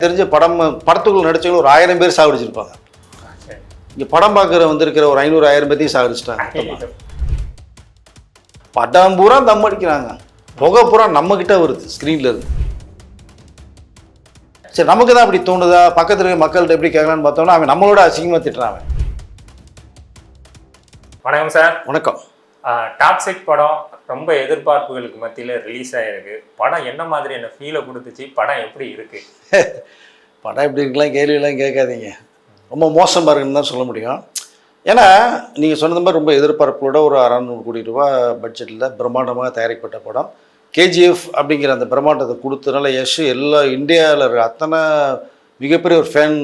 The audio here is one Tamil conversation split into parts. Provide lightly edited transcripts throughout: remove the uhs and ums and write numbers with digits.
தெரிஞ்ச படத்துக்குள்ள நடிச்சவங்க ஒரு 1000 பேர் சாகடிச்சிருப்பாங்க. இங்கே படம் பார்க்குற வந்திருக்கிற ஒரு 500-1000 பேர்த்தையும் சாகடிச்சிட்டாங்க. படம் பூரா தம் அடிக்கிறாங்க, புகை பூரா நம்மக்கிட்ட வருது ஸ்க்ரீனில் இருந்து. சரி, நமக்கு தான் அப்படி தோணுதா? பக்கத்தில் இருக்க மக்கள்கிட்ட எப்படி கேட்கலான்னு பார்த்தோம்னா அவன் நம்மளோட அசிங்கமாக திட்டுறான். வணக்கம் சார். வணக்கம். டாக்ஸிக் படம் ரொம்ப எதிர்பார்ப்புகளுக்கு மத்தியில் ரிலீஸ் ஆகிருக்கு. படம் என்ன மாதிரியான ஃபீலை கொடுத்துச்சு? படம் எப்படி இருக்கு? படம் எப்படி இருக்கலாம் கேள்வியெல்லாம் கேட்காதீங்க. ரொம்ப மோசமாக இருக்குன்னு தான் சொல்ல முடியும். ஏன்னா நீங்கள் சொன்னது மாதிரி ரொம்ப எதிர்பார்ப்போட ஒரு 600 கோடி ரூபா பட்ஜெட்டில் பிரம்மாண்டமாக தயாரிக்கப்பட்ட படம். கேஜிஎஃப் அப்படிங்கிற அந்த பிரம்மாண்டத்தை கொடுத்ததுனால எல்லா இந்தியாவில் இருக்கிற அத்தனை மிகப்பெரிய ஒரு ஃபேன்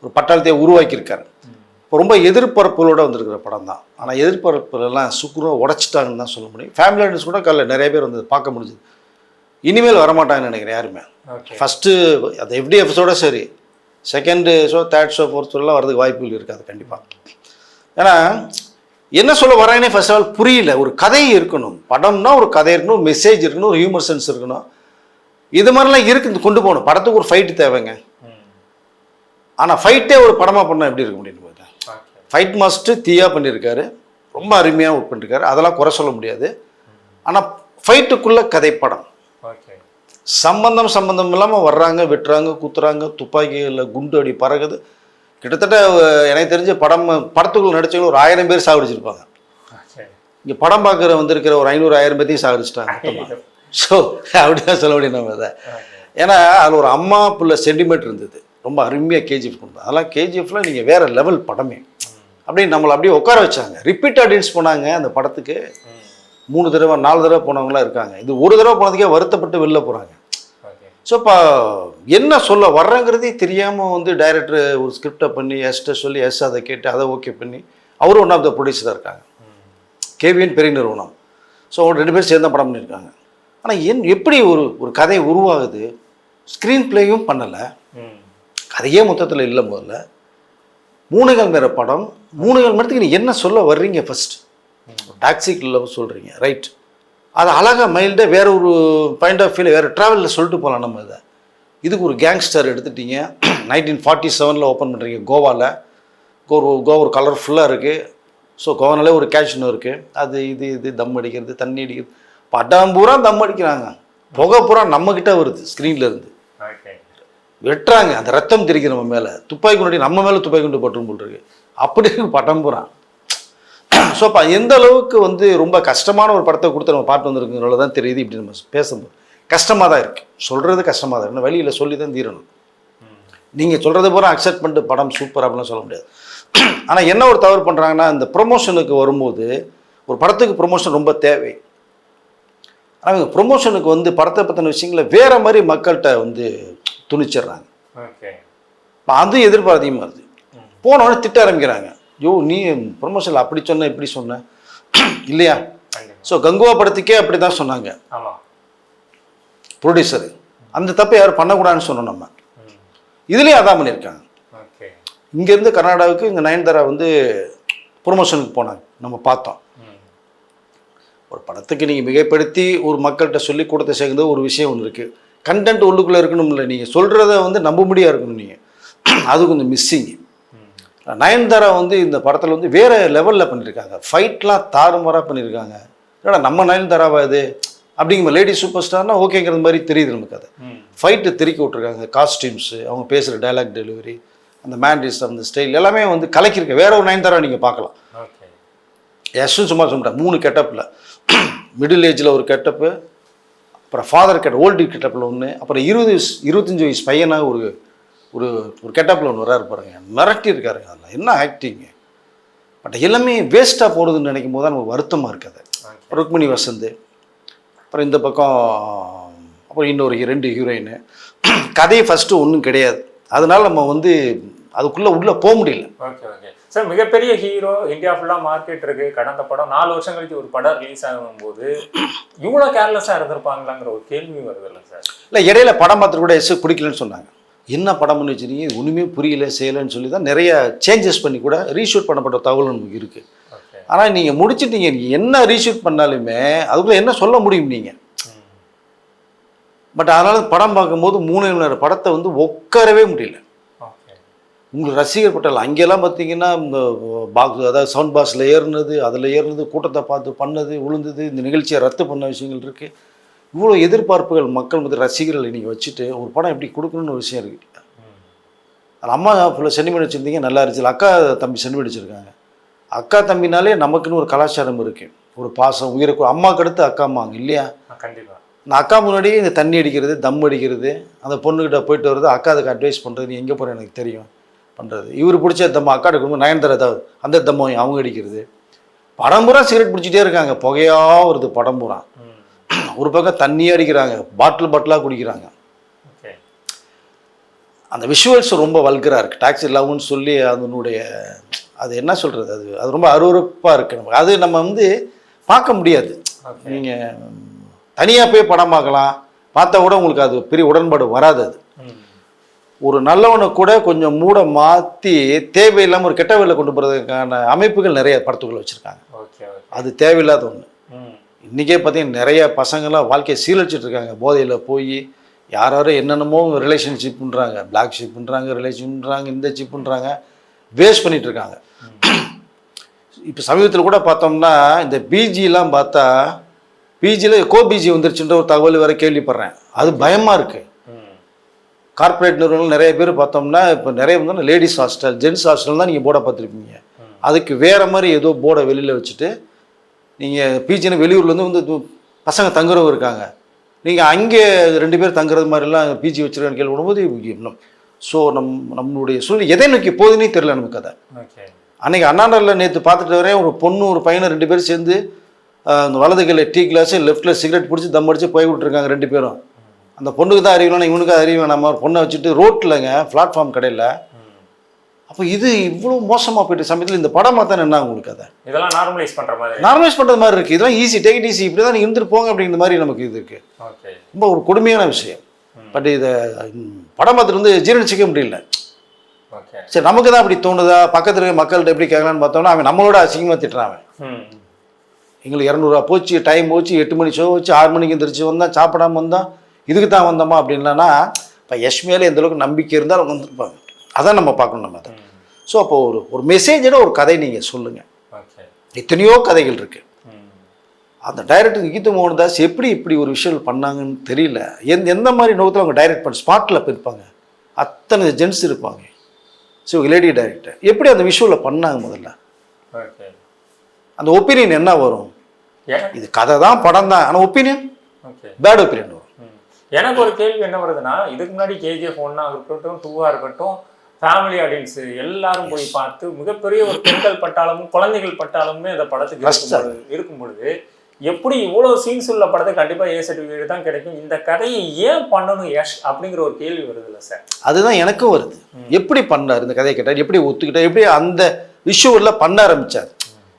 ஒரு பட்டாளத்தையே உருவாக்கியிருக்காரு. இப்போ ரொம்ப எதிர்பார்ப்புகளோடு வந்திருக்கிற படம் தான். ஆனால் எதிர்பார்ப்புகளெல்லாம் சுக்குரம் உடச்சிட்டாங்கன்னு தான் சொல்ல முடியும். ஃபேமிலி ஆடியன்ஸ் கூட காலையில் நிறைய பேர் வந்து பார்க்க முடிஞ்சுது. இனிமேல் வரமாட்டாங்கன்னு நினைக்கிறேன் யாருமே. ஃபஸ்ட்டு அது எப்படி எபிசோட சரி, second show, third show, fourth ஷோலாம் வரதுக்கு வாய்ப்புகள் இருக்காது கண்டிப்பாக. ஏன்னா என்ன சொல்ல வராங்கன்னே ஃபர்ஸ்ட் ஆஃப் ஆல் புரியல. ஒரு கதை இருக்கணும், படம்னா ஒரு கதை இருக்கணும், ஒரு மெசேஜ் இருக்கணும், ஒரு ஹியூமர் சென்ஸ் இருக்கணும். இது மாதிரிலாம் இருக்குது கொண்டு போகணும். படத்துக்கு ஒரு ஃபைட்டு தேவைங்க. ஆனால் ஃபைட்டே ஒரு படமாக பண்ணால் எப்படி இருக்க முடியும்? ஃபைட் மாஸ்டர் தீயா பண்ணியிருக்காரு, ரொம்ப அருமையாக ஒர்க் பண்ணியிருக்காரு, அதெல்லாம் குறை சொல்ல முடியாது. ஆனால் ஃபைட்டுக்குள்ளே கதை படம் சம்பந்தம் இல்லாமல் வர்றாங்க, வெட்டுறாங்க, குத்துறாங்க, துப்பாக்கியில் குண்டு அடி பறகுது. கிட்டத்தட்ட எனக்கு தெரிஞ்ச படத்துக்குள்ள நடிச்சவங்க ஒரு 1000 பேர் சாகடிச்சிருப்பாங்க. இங்கே படம் பார்க்குற வந்திருக்கிற ஒரு 500-1000 பேர்த்தையும் சாகடிச்சிட்டாங்க. ஸோ அப்படிதான் சொல்ல முடியும் நம்ம அதை. ஏன்னா அதில் ஒரு அம்மா புள்ள சென்டிமீட்டர் இருந்தது. ரொம்ப அருமையாக கேஜிஎஃப் கொண்டு அதெல்லாம் கேஜிஎஃப்ல நீங்கள் வேறு லெவல் படமே அப்படின்னு நம்மளை அப்படியே உட்கார வச்சாங்க. ரிப்பீட் ஆடியன்ஸ் போனாங்க அந்த படத்துக்கு. 3 தடவை 4 தடவை போனவங்களாம் இருக்காங்க. இது ஒரு தடவை போனதுக்கே வருத்தப்பட்டு வெளில போகிறாங்க. ஸோ இப்போ என்ன சொல்ல வர்றங்கிறதே தெரியாமல் வந்து டைரக்டர் ஒரு ஸ்கிரிப்டை பண்ணி எஸ்ட்டை சொல்லி அதை கேட்டு அதை ஓகே பண்ணி அவரும் ஒன் ஆஃப் த ப்ரொடியூசராக இருக்காங்க. கேவிஎன் பெரிய நிறுவனம். ஸோ அவங்க 2 பேர் சேர்ந்த படம் பண்ணியிருக்காங்க. ஆனால் எப்படி ஒரு கதை உருவாகுது? ஸ்க்ரீன் பிளேயும் பண்ணலை, கதையே மொத்தத்தில் இல்லை. முதல்ல 3 கால் நேர படம், 3 கால் நேரத்துக்கு நீ என்ன சொல்ல வர்றீங்க? ஃபர்ஸ்ட் டாக்ஸிக் லவ் சொல்கிறீங்க, ரைட். அது அழகாக மைல்டாக வேற ஒரு பாயிண்ட் ஆஃப் வியூவில் வேறு ட்ராவலில் சொல்லிட்டு போகலாம். நம்ம இதை இதுக்கு ஒரு கேங்ஸ்டர் எடுத்துட்டீங்க. 1947 ஓப்பன் பண்ணுறீங்க கோவாவில். கோவா ஒரு கலர்ஃபுல்லாக இருக்குது. ஸோ கோவானாலே ஒரு கேஷ்னு இருக்குது. அது இது தம் அடிக்கிறது, தண்ணி அடிக்கிறது, படம் பூரா தம் அடிக்கிறாங்க, புகை பூரா நம்மக்கிட்ட வருது ஸ்க்ரீனில் இருந்து. வெட்டுறாங்க, அந்த ரத்தம் தெரிக்கிற நம்ம மேலே, துப்பாக்கி கொண்டு நம்ம மேலே துப்பாக்கி கொண்டு பட்டும் போட்டுருக்கு. அப்படி படம் பூரா. ஸோ அப்போ எந்த அளவுக்கு வந்து ரொம்ப கஷ்டமான ஒரு படத்தை கொடுத்து நம்ம பாட்டு வந்துருக்குங்கிறத தான் தெரியுது. இப்படி நம்ம பேசும்போது கஷ்டமாக தான் இருக்குது, சொல்கிறது கஷ்டமாக தான் இருக்குது. வழியில் சொல்லி தான் தீரணும். நீங்கள் சொல்கிறத பூரா அக்செப்ட் பண்ணிட்டு படம் சூப்பர் அப்படிலாம் சொல்ல முடியாது. ஆனால் என்ன ஒரு தவறு பண்ணுறாங்கன்னா, இந்த ப்ரொமோஷனுக்கு வரும்போது ஒரு படத்துக்கு ப்ரொமோஷன் ரொம்ப தேவை. ஆனால் இவங்க ப்ரொமோஷனுக்கு வந்து படத்தை பற்றின விஷயங்களை வேறு மாதிரி மக்கள்கிட்ட வந்து துணிச்சிடுறாங்க. இப்போ அது எதிர்பார்ப்பு அதிகமாக இருக்குது. போனோடனே திட்ட ஆரம்பிக்கிறாங்க. யோ, நீ ப்ரொமோஷனில் அப்படி சொன்ன இப்படி சொன்ன இல்லையா? ஸோ கங்குவா படத்துக்கே அப்படி தான் சொன்னாங்க ப்ரொடியூசரு. அந்த தப்பை யாரும் பண்ணக்கூடாதுன்னு சொன்னோம். நம்ம இதுலேயும் அதான் பண்ணியிருக்காங்க. இங்கேருந்து கர்நாடகாவுக்கு இங்கே நயன்தாரா வந்து ப்ரொமோஷனுக்கு போனாங்க, நம்ம பார்த்தோம். ஒரு படத்துக்கு நீங்கள் மிகைப்படுத்தி ஒரு மக்கள்கிட்ட சொல்லி கூடத்தை சேர்ந்து ஒரு விஷயம் ஒன்று இருக்குது. கண்டென்ட் உள்ளுக்குள்ளே இருக்கணும் இல்லை, நீங்கள் சொல்கிறத வந்து நம்பும்படியாக இருக்கணும். நீங்கள் அது கொஞ்சம் மிஸ்ஸிங்கு. நயன்தாரா வந்து இந்த படத்தில் வந்து வேறு லெவலில் பண்ணியிருக்காங்க. ஃபைட்லாம் தாறுமாறாக பண்ணியிருக்காங்க. ஏன்னா நம்ம நயன்தாராவா இது அப்படிங்கிற லேடி சூப்பர் ஸ்டார்னா ஓகேங்கிற மாதிரி தெரியுது நமக்கு. அதை ஃபைட்டு திருக்கி விட்ருக்காங்க. காஸ்டியூம்ஸு, அவங்க பேசுகிற டைலாக் டெலிவரி, அந்த மேண்ட்ரிஸ், அந்த ஸ்டைல் எல்லாமே வந்து கலக்கியிருக்க. வேற ஒரு நயன்தாரா நீங்கள் பார்க்கலாம். யஷ்னு சும்மா சொல்லிட்டேன் 3 கெட்டப்பில். மிடில் ஏஜில் ஒரு கெட்டப்பு, அப்புறம் ஃபாதர் ஓல்டு கெட்டப்பில் ஒன்று, அப்புறம் 20-25 வயசு பையனாக ஒரு ஒரு ஒரு கெட்டப்பில் ஒன்று வராரு பாருங்க. மிரட்டி இருக்காருங்க. அதில் என்ன ஆக்டிங்கு! பட் எல்லாமே வேஸ்ட்டாக போடுதுன்னு நினைக்கும் போது தான் நமக்கு வருத்தமாக இருக்காது. ருக்மிணி வசந்த், அப்புறம் இந்த பக்கம் அப்புறம் இன்னொரு 2 ஹீரோயின். கதை ஃபஸ்ட்டு ஒன்றும் கிடையாது. அதனால நம்ம வந்து அதுக்குள்ளே உள்ளே போக முடியல. சார், மிகப்பெரிய ஹீரோ, இந்தியா ஃபுல்லாக மார்க்கெட் இருக்குது. கடந்த படம் 4 வருஷம் கழிச்சு ஒரு படம் ரிலீஸ் ஆகும்போது இவ்வளோ கேர்லெஸ்ஸாக இருந்திருப்பாங்களாங்கிற ஒரு கேள்வி வருது இல்லை சார்? இல்லை, இடையில படம் பார்த்துட்டு கூட பிடிக்கலன்னு சொன்னாங்க. என்ன படம்னு வச்சுருக்கீங்க, இது ஒன்றுமே புரியல, செய்யலைன்னு சொல்லி தான் நிறைய சேஞ்சஸ் பண்ணி கூட ரீஷூட் பண்ணப்பட்ட தகவல் நமக்கு இருக்குது. ஆனால் நீங்கள் முடிச்சுட்டீங்க. நீங்கள் என்ன ரீஷூட் பண்ணாலுமே அதுக்குள்ளே என்ன சொல்ல முடியும்? நீங்கள் பட் அதனால் படம் பார்க்கும்போது 3 மணி நேரம் படத்தை வந்து உட்காரவே முடியல. உங்களுக்கு ரசிகர் பட்டல் அங்கெல்லாம் பார்த்தீங்கன்னா இந்த பாக்ஸ், அதாவது சவுண்ட் பாக்ஸில் ஏறுனது, அதில் ஏறுனது, கூட்டத்தை பார்த்து பண்ணது, விழுந்தது, இந்த நிகழ்ச்சியை ரத்து பண்ண விஷயங்கள் இருக்குது. இவ்வளோ எதிர்பார்ப்புகள் மக்கள் மத்திய ரசிகர்கள் இன்றைக்கி வச்சுட்டு ஒரு படம் எப்படி கொடுக்கணும்னு ஒரு விஷயம் இருக்குது. அது அம்மா ஃபுல்லாக சென்டிமெண்ட் வச்சுருந்தீங்க, நல்லா இருந்துச்சு. அக்கா தம்பி சென்டிமெண்ட் வச்சுருக்காங்க. அக்கா தம்பினாலே நமக்குன்னு ஒரு கலாச்சாரம் இருக்குது, ஒரு பாசம், உயிருக்கு. அம்மாவுக்கு அடுத்து அக்கா அம்மாங்க இல்லையா? கண்டிப்பாக. நான் அக்கா முன்னாடியே இந்த தண்ணி அடிக்கிறது, தம் அடிக்கிறது, அந்த பொண்ணுக்கிட்ட போயிட்டு வருது, அக்கா அதுக்கு அட்வைஸ் பண்ணுறது, நீ எங்கே போகிற எனக்கு தெரியும் பண்ணுறது. இவர் பிடிச்ச தம்மா அக்கா எடுக்கணும், நயன்தாரா ஏதாவது அந்த தம்மை அவங்க அடிக்கிறது. படம் பூரா சிகரெட் பிடிச்சிட்டே இருக்காங்க, புகையாக வருது படம் பூரா. ஒரு பக்கம் தண்ணியே அடிக்கிறாங்க, பாட்டிலாக குடிக்கிறாங்க. அந்த விஷுவல்ஸ் ரொம்ப வல்கராக இருக்குது. டாக்ஸி லவ்னு சொல்லி அதனுடைய அது என்ன சொல்கிறது, அது ரொம்ப அருவருப்பாக இருக்குது. நமக்கு அது நம்ம வந்து பார்க்க முடியாது. நீங்கள் தனியாக போய் படம் பார்க்கலாம், பார்த்தா கூட உங்களுக்கு அது பெரிய உடன்பாடு வராது. அது ஒரு நல்லவனை கூட கொஞ்சம் மூட மாற்றி தேவையில்லாமல் ஒரு கெட்ட வேலை கொண்டு போகிறதுக்கான அமைப்புகள் நிறைய படத்துக்குள்ள வச்சுருக்காங்க. அது தேவையில்லாத ஒன்று. இன்றைக்கே பார்த்தீங்கன்னா நிறைய பசங்களாம் வாழ்க்கையை சீரழிச்சிட்டு இருக்காங்க. போதையில் போய் யாரும் என்னென்னமோ ரிலேஷன்ஷிப்ன்றாங்க, பிளாக் ஷிப்ன்றாங்க, ரிலேஷன்ன்றாங்க, இந்த சிப்புன்றாங்க, வேஸ்ட் பண்ணிகிட்டு இருக்காங்க. இப்போ சமீபத்தில் கூட பார்த்தோம்னா இந்த பிஜிலாம் பார்த்தா பிஜியில் பிஜி வந்துருச்சுன்ற ஒரு தகவல் வேறு கேள்விப்படுறேன். அது பயமாக இருக்குது. கார்ப்பரேட் நிறுவனங்கள் நிறைய பேர் பார்த்தோம்னா இப்போ நிறைய வந்து லேடிஸ் ஹாஸ்டல், ஜென்ஸ் ஹாஸ்டல் தான் நீங்கள் போர்டை பார்த்துருப்பீங்க. அதுக்கு வேறு மாதிரி ஏதோ போர்டை வெளியில் வச்சுட்டு நீங்கள் பிஜின்னு வெளியூர்லேருந்து வந்து பசங்க தங்குறவங்க இருக்காங்க. நீங்கள் அங்கே 2 பேர் தங்குறது மாதிரிலாம் பிஜி வச்சுருக்கான்னு கேள்வி விடும்போது ஸோ நம்மளுடைய சூழ்நிலை எதை நோக்கி போகுதுன்னே தெரியல நமக்கு. அதை அன்றைக்கி அண்ணாநகரில் நேற்று பார்த்துட்டு வரேன், ஒரு பொண்ணு ஒரு பையனை 2 பேர் சேர்ந்து அந்த வலது கையில் டீ கிளாஸு, லெஃப்ட்டில் சிகரெட் பிடிச்சி தம் அடித்து போய் விட்டுருக்காங்க 2 பேரும். அந்த பொண்ணுக்கு தான் அறிவிக்கணும், இவனுக்கு அறிவு வேணாமா, ஒரு பொண்ணை வச்சுட்டு ரோட்டில்ங்க பிளாட்ஃபார்ம் கடையில். அப்போ இது இவ்வளோ மோசமாக போயிட்டு சமயத்தில் இந்த படம் பார்த்தா என்ன உங்களுக்கு அதை இதெல்லாம் நார்மலைஸ் பண்ணுறது மாதிரி இருக்குது. இதெல்லாம் ஈஸி, டேக் இட் ஈஸி, இப்படி தான் நீங்கள் இருந்துட்டு போங்க அப்படிங்கிற மாதிரி நமக்கு இது இருக்குது. ரொம்ப ஒரு கொடுமையான விஷயம். பட் இதை படம் பார்த்துட்டு வந்து ஜீரணிச்சிக்க முடியல. சரி, நமக்கு தான் அப்படி தோணுதா, பக்கத்தில் இருக்க மக்கள்கிட்ட எப்படி கேட்கலான்னு பார்த்தோம்னா அவன் நம்மளோட அசிங்கமாக திட்டுறான். எங்களுக்கு 200 ரூபா போச்சு, டைம் போச்சு, 8 மணி ஷோ வச்சு 6 மணிக்கு எந்திரிச்சு வந்தான், சாப்பிடாமல் வந்தான், இதுக்கு தான் வந்தோமா அப்படின்லன்னா இப்போ யஷ் மேலே எந்தளவுக்கு நம்பிக்கை இருந்தால் அவங்க வந்துருப்பாங்க. அதான் நம்ம பார்க்கணும் நம்ம அதை. ஸோ அப்போ ஒரு மெசேஜோட ஒரு கதை நீங்கள் சொல்லுங்கள். எத்தனையோ கதைகள் இருக்குது. அந்த டைரக்டர் கீது மோகன்தாஸ் எப்படி இப்படி ஒரு விஷயம் பண்ணாங்கன்னு தெரியல. எந்த மாதிரி நோக்கத்தில் அவங்க டைரக்ட் பண்ண ஸ்பாட்டில் இருப்பாங்க, அத்தனை ஜென்ஸ் இருப்பாங்க. ஸோ லேடி டைரக்டர் எப்படி அந்த விஷுவலில் பண்ணாங்க முதல்ல, அந்த ஒப்பீனியன் என்ன வரும்? இது கதை தான் படம் தான், ஆனால் ஒப்பீனியன் பேட் ஒப்பீனியன் வரும். எனக்கு ஒரு கேள்வி என்ன வருதுன்னா, இதுக்கு முன்னாடி KGF 1 இருக்கட்டும் 2 இருக்கட்டும் ஃபேமிலி ஆடியன்ஸ் எல்லாரும் போய் பார்த்து மிகப்பெரிய ஒரு பெண்கள் பட்டாளமும் குழந்தைகள் பட்டாளமுமே அந்த படத்துக்கு இருக்கும் பொழுது எப்படி இவ்வளோ சீன்ஸ் உள்ள படத்தை கண்டிப்பாக A சர்டிஃபிகேட் தான் கிடைக்கும், இந்த கதையை ஏன் பண்ணணும் யஷ் அப்படிங்கிற ஒரு கேள்வி வருது இல்லை சார்? அதுதான் எனக்கும் வருது. எப்படி பண்ணார் இந்த கதையை கேட்டார், எப்படி ஒத்துக்கிட்டார், எப்படி அந்த விஷுவலில் பண்ண ஆரம்பித்தார்.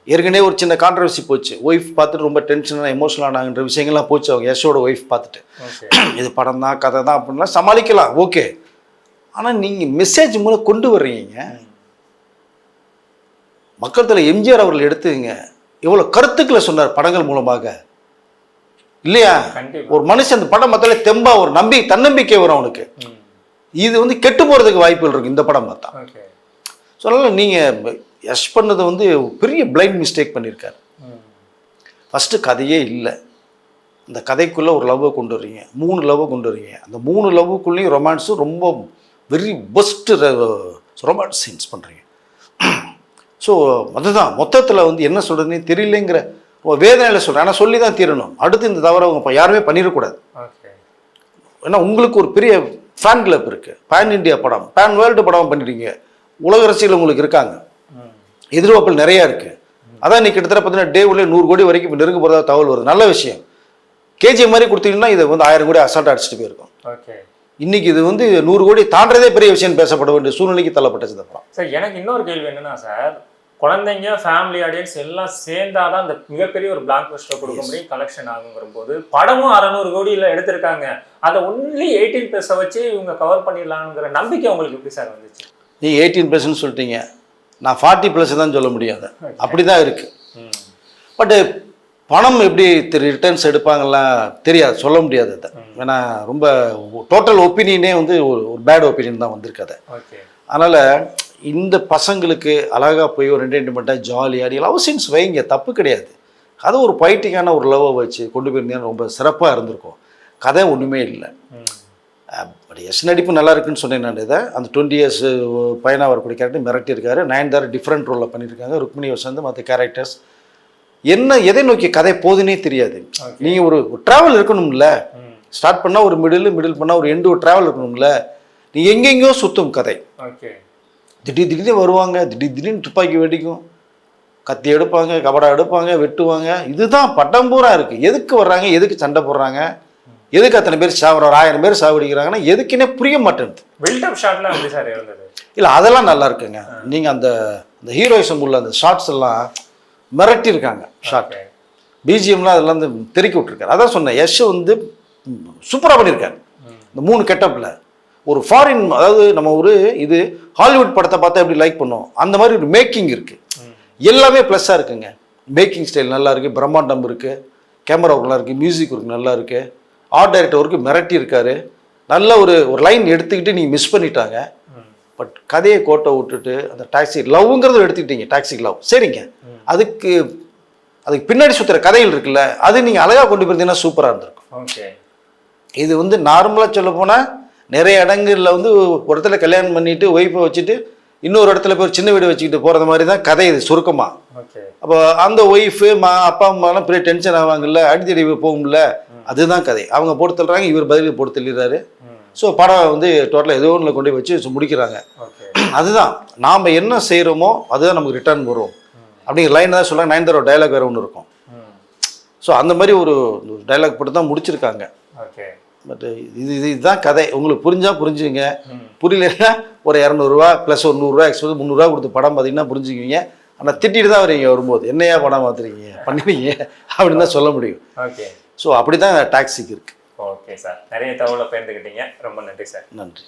ஏற்கனவே ஒரு சின்ன கான்ட்ரவர்சி போச்சு, ஒய்ஃப் பார்த்துட்டு ரொம்ப டென்ஷனாக எமோஷனல் ஆனாங்கன்ற விஷயங்கள்லாம் போச்சு. அவங்க யஷோட ஒய்ஃப் பார்த்துட்டு இது படம் தான் கதை தான் அப்படின்லாம் சமாளிக்கலாம், ஓகே. ஆனால் நீங்கள் மெசேஜ் மூலம் கொண்டு வர்றீங்க மக்கள். எம்ஜிஆர் அவர்கள் எடுத்துங்க எவ்வளோ கருத்துக்களை சொன்னார் படங்கள் மூலமாக இல்லையா? ஒரு மனுஷன் அந்த படம் பார்த்தாலே தெம்பா ஒரு தன்னம்பிக்கை வரும் அவனுக்கு. இது வந்து கெட்டு போகிறதுக்கு வாய்ப்புகள் இருக்குது இந்த படம் பார்த்தா. சொல்லலாம் நீங்கள் யஷ் பண்ணதை வந்து பெரிய பிளைண்ட் மிஸ்டேக் பண்ணியிருக்காரு. ஃபஸ்ட்டு கதையே இல்லை, அந்த கதைக்குள்ளே ஒரு லவ்வை கொண்டு வர்றீங்க, 3 லவ்வை கொண்டு வர்றீங்க. அந்த 3 லவ்வுக்குள்ளேயும் ரொமான்ஸும் ரொம்ப வெரி பெஸ்ட்டு ரொமான்ஸ் சீன்ஸ் பண்ணுறீங்க. ஸோ அதுதான் மொத்தத்தில் வந்து என்ன சொல்கிறதுனே தெரியலைங்கிற வேதனையில் சொல்கிறேன். ஆனால் சொல்லி தான் தீரணும். அடுத்து இந்த தவிர அவங்க யாருமே பண்ணிடக்கூடாது. ஏன்னா உங்களுக்கு ஒரு பெரிய ஃபேன் கிளப் இருக்குது, பேன் இண்டியா படம், பேன் வேர்ல்டு படம் பண்ணிடுறீங்க, உலக ரசிகர்கள் உங்களுக்கு இருக்காங்க, எதிர்பார்ப்புகள் நிறையா இருக்குது. அதான் இன்னைக்கு கிட்டத்தட்ட பார்த்தீங்கன்னா டே உள்ளே 100 கோடி வரைக்கும் இப்போ நெருங்க போகிறதா தகவல் வருது. நல்ல விஷயம். KGF மாதிரி கொடுத்தீங்கன்னா இதை வந்து 1000 கோடி அசால்ட்டாக அடிச்சுட்டு போயிருக்கும். இன்னைக்கு இது வந்து 100 கோடி தாண்டதே பெரிய விஷயம் பேசப்பட வேண்டிய சூழ்நிலைக்கு தள்ளப்பட்டது அப்புறம். சார் எனக்கு இன்னொரு கேள்வி என்னன்னா சார், குழந்தைங்க ஃபேமிலி ஆடியன்ஸ் எல்லாம் சேர்ந்தாதான் அந்த மிகப்பெரிய ஒரு பிளாக் பஸ்டர் கொடுக்க முடியும், கலெக்ஷன் ஆகுங்கிற போது படமும் 600 கோடியில் எடுத்திருக்காங்க, அதை ஒன்லி 18+ வச்சு இவங்க கவர் பண்ணிடலாங்கிற நம்பிக்கை உங்களுக்கு எப்படி சார் வந்துச்சு? நீ 18+ சொல்லிட்டீங்க, நான் 40+ தான் சொல்ல முடியாது. அப்படி தான் இருக்குது. பட்டு பணம் எப்படி ரிட்டர்ன்ஸ் எடுப்பாங்கலாம் தெரியாது, சொல்ல முடியாது அதை. ஏன்னா ரொம்ப டோட்டல் ஒப்பீனியனே வந்து ஒரு பேட் ஒப்பீனியன் தான் வந்திருக்கு அதை. ஓகே. அதனால் இந்த பசங்களுக்கு அழகாக போய் ஒரு என்டர்டெயின்மெண்ட்டாக ஜாலியாக நீங்கள் லவ் சீன்ஸ் வைங்க, தப்பு கிடையாது. அது ஒரு பொய்ட்டிக்கான ஒரு லவ்வை வச்சு கொண்டு போயிருந்தீங்கன்னா ரொம்ப சிறப்பாக இருந்திருக்கும். கதை ஒன்றுமே இல்லை. பட் எஸ் நடிப்பு நல்லா இருக்குன்னு சொன்னேன் நான். இதை அந்த 20 years பையனாக வரக்கூடிய கேரக்டர் மிரட்டியிருக்காரு. நயன்தாரா டிஃப்ரெண்ட் ரோலில் பண்ணியிருக்காங்க. ருக்மிணி வசந்த் மற்ற கேரக்டர்ஸ் என்ன எதை நோக்கி கதை போகுதுன்னே தெரியாது. நீங்கள் ஒரு ட்ராவல் இருக்கணும்ல, ஸ்டார்ட் பண்ணால் ஒரு மிடில் பண்ணால் ஒரு எண்டு ஒரு ட்ராவல் இருக்கணும்ல. நீங்கள் எங்கெங்கேயோ சுற்றும் கதை. ஓகே. திடீர்னு வருவாங்க, திடீர்னு துப்பாக்கி வெடிக்கும், கத்தி எடுப்பாங்க, கபடா எடுப்பாங்க, வெட்டுவாங்க. இதுதான் பட்டம் பூரா இருக்குது. எதுக்கு வர்றாங்க, எதுக்கு சண்டை போடுறாங்க, எதுக்கு அத்தனை பேர் சாவுற, ஒரு 1000 பேர் சாவடிக்கிறாங்கன்னா எதுக்குன்னே புரிய மாட்டேங்குது. பில்டப் ஷாட்லாம் எப்படி சார் இருந்தது? இல்லை அதெல்லாம் நல்லா இருக்குங்க. நீங்கள் அந்த ஹீரோயிசம் உள்ள அந்த ஷார்ட்ஸ் எல்லாம் மிரட்டியிருக்காங்க. ஷார்ட் பிஜிஎம்லாம் அதெல்லாம் வந்து தெருக்கி விட்டுருக்காரு. அதான் சொன்னேன், யஷ் வந்து சூப்பராக பண்ணியிருக்காரு. இந்த 3 கெட்டப்பில் ஒரு ஃபாரின், அதாவது நம்ம ஒரு இது ஹாலிவுட் படத்தை பார்த்தா எப்படி லைக் பண்ணோம் அந்த மாதிரி ஒரு மேக்கிங் இருக்குது. எல்லாமே ப்ளஸ்ஸாக இருக்குங்க. மேக்கிங் ஸ்டைல் நல்லா இருக்குது, பிரம்மாண்டம் இருக்குது, கேமரா நல்லா இருக்குது, மியூசிக் ஒர்க் நல்லா இருக்குது, ஆர்ட் டைரக்டர் ஒர்க்கு மிரட்டி இருக்காரு. நல்ல ஒரு லைன் எடுத்துக்கிட்டு நீங்கள் மிஸ் பண்ணிட்டாங்க. பட் கதையை கோட்டை விட்டுட்டு அந்த டாக்ஸி லவ்ங்கிறத எடுத்துக்கிட்டீங்க. டாக்ஸி லவ் சரிங்க, அதுக்கு பின்னாடி சுற்றுற கதைகள் இருக்குல்ல, அது நீங்கள் அழகாக கொண்டு போயிருந்தீங்கன்னா சூப்பராக இருந்திருக்கும். ஓகே. இது வந்து நார்மலாக சொல்ல போனால் நிறைய இடங்களில் வந்து ஒரு இடத்துல கல்யாணம் பண்ணிட்டு ஒய்ஃபை வச்சுட்டு இன்னொரு இடத்துல போய் சின்ன வீடு வச்சுக்கிட்டு போகிறது மாதிரி தான் கதை இது சுருக்கமாக. அப்போ அந்த ஒய்ஃபு அப்பா அம்மாலாம் பெரிய டென்ஷன் ஆவாங்கல்ல, அடித்தடி போகும்ல, அதுதான் கதை. அவங்க போட்டு தள்ளுறாங்க, இவர் பதிலுக்கு போட்டு தள்ளிடுறாரு. ஸோ படம் வந்து டோட்டலாக ஏதோ ஒன்றில் கொண்டு போய் வச்சு முடிக்கிறாங்க. அதுதான் நாம் என்ன செய்கிறோமோ அதுதான் நமக்கு ரிட்டர்ன் வரும் அப்படிங்கிற லைன் தான் சொல்லுவாங்க. நயன்தாரா டைலாக் வேறு ஒன்று இருக்கும். ஸோ அந்த மாதிரி ஒரு டைலாக் போட்டு தான் முடிச்சிருக்காங்க. பட் இதுதான் கதை. உங்களுக்கு புரிஞ்சால் புரிஞ்சுங்க, புரியலன்னா ஒரு 200 ரூபா ப்ளஸ் ஒரு 100 ரூபா எக்ஸ்ட்ரா 300 ரூபா கொடுத்து படம் பார்த்தீங்கன்னா புரிஞ்சுக்குவீங்க. ஆனால் திட்டிட்டு தான் வரீங்க வரும்போது, என்னையா படம் பார்த்துருக்கீங்க பண்ணுவீங்க அப்படின்னு தான் சொல்ல முடியும். ஓகே. ஸோ அப்படி தான் டாக்ஸிக்கு இருக்குது. ஓகே சார், நிறைய தகவலை பகிர்ந்துக்கிட்டீங்க, ரொம்ப நன்றி சார். நன்றி.